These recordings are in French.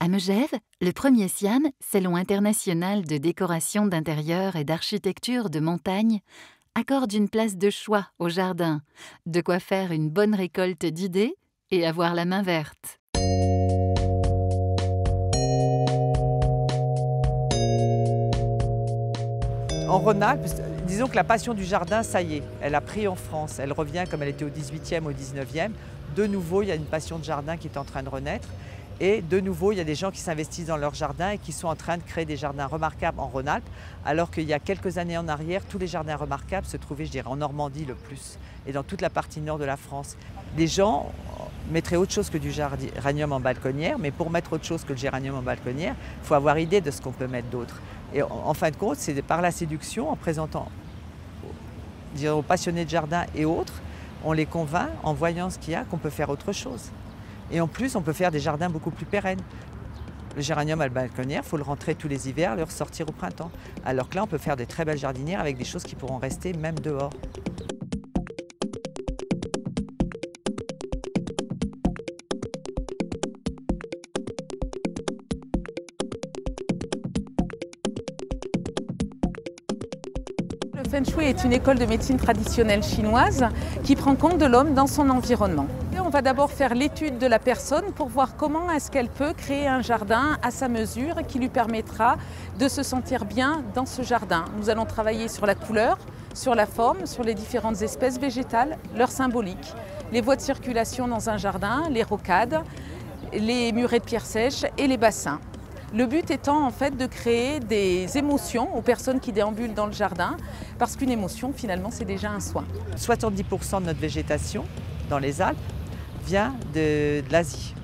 À Megève, le premier SIAM, Salon international de décoration d'intérieur et d'architecture de montagne, accorde une place de choix au jardin, de quoi faire une bonne récolte d'idées et avoir la main verte. En Rhône-Alpes, disons que la passion du jardin, ça y est, elle a pris en France. Elle revient comme elle était au 18e, au 19e. De nouveau, il y a une passion de jardin qui est en train de renaître. Et de nouveau, il y a des gens qui s'investissent dans leur jardin et qui sont en train de créer des jardins remarquables en Rhône-Alpes, alors qu'il y a quelques années en arrière, tous les jardins remarquables se trouvaient, je dirais, en Normandie le plus, et dans toute la partie nord de la France. Les gens mettraient autre chose que du géranium en balconnière, mais pour mettre autre chose que le géranium en balconnière, il faut avoir idée de ce qu'on peut mettre d'autre. Et en fin de compte, c'est par la séduction, en présentant aux passionnés de jardin et autres, on les convainc, en voyant ce qu'il y a, qu'on peut faire autre chose. Et en plus, on peut faire des jardins beaucoup plus pérennes. Le géranium à la balconnière, il faut le rentrer tous les hivers, le ressortir au printemps. Alors que là, on peut faire des très belles jardinières avec des choses qui pourront rester même dehors. Le Feng Shui est une école de médecine traditionnelle chinoise qui prend compte de l'homme dans son environnement. Et on va d'abord faire l'étude de la personne pour voir comment est-ce qu'elle peut créer un jardin à sa mesure qui lui permettra de se sentir bien dans ce jardin. Nous allons travailler sur la couleur, sur la forme, sur les différentes espèces végétales, leur symbolique, les voies de circulation dans un jardin, les rocades, les murets de pierre sèche et les bassins. Le but étant en fait de créer des émotions aux personnes qui déambulent dans le jardin, parce qu'une émotion finalement c'est déjà un soin. 70% de notre végétation dans les Alpes vient de l'Asie.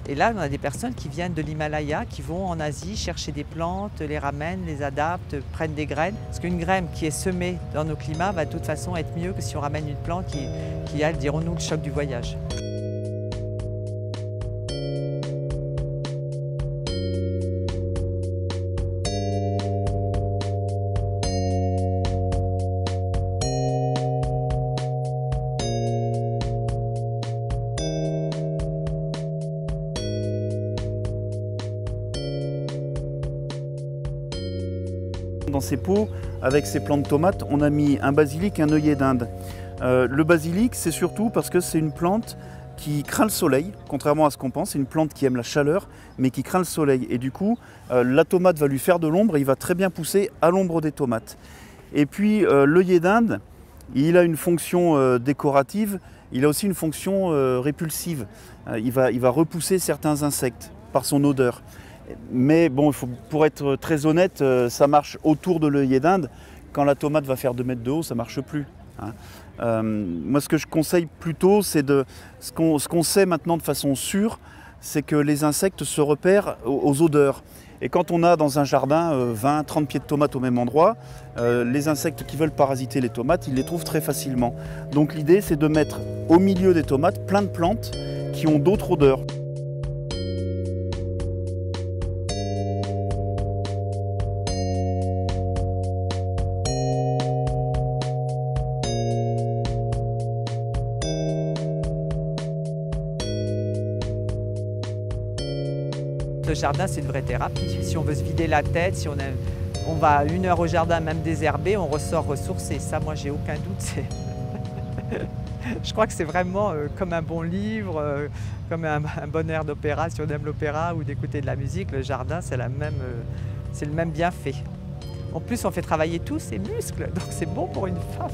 Et là on a des personnes qui viennent de l'Himalaya, qui vont en Asie chercher des plantes, les ramènent, les adaptent, prennent des graines. Parce qu'une graine qui est semée dans nos climats va de toute façon être mieux que si on ramène une plante qui a, dirons-nous, le choc du voyage. Dans ces pots, avec ces plants de tomates, on a mis un basilic et un œillet d'Inde. Le basilic, c'est surtout parce que c'est une plante qui craint le soleil, contrairement à ce qu'on pense. C'est une plante qui aime la chaleur, mais qui craint le soleil. Et du coup, la tomate va lui faire de l'ombre et il va très bien pousser à l'ombre des tomates. Et puis, l'œillet d'Inde, il a une fonction décorative, il a aussi une fonction répulsive. Il va repousser certains insectes par son odeur. Mais bon, pour être très honnête, ça marche autour de l'œillet d'Inde. Quand la tomate va faire 2 mètres de haut, ça ne marche plus. Moi, ce que je conseille plutôt, c'est ce qu'on sait maintenant de façon sûre, c'est que les insectes se repèrent aux odeurs. Et quand on a dans un jardin 20-30 pieds de tomates au même endroit, les insectes qui veulent parasiter les tomates, ils les trouvent très facilement. Donc l'idée, c'est de mettre au milieu des tomates plein de plantes qui ont d'autres odeurs. Le jardin, c'est une vraie thérapie. Si on veut se vider la tête, si on va 1 heure au jardin, même désherbé, on ressort ressourcé. Ça, moi, j'ai aucun doute. Je crois que c'est vraiment comme un bon livre, comme un bon air d'opéra, si on aime l'opéra ou d'écouter de la musique. Le jardin, c'est le même bienfait. En plus, on fait travailler tous ses muscles, donc c'est bon pour une femme.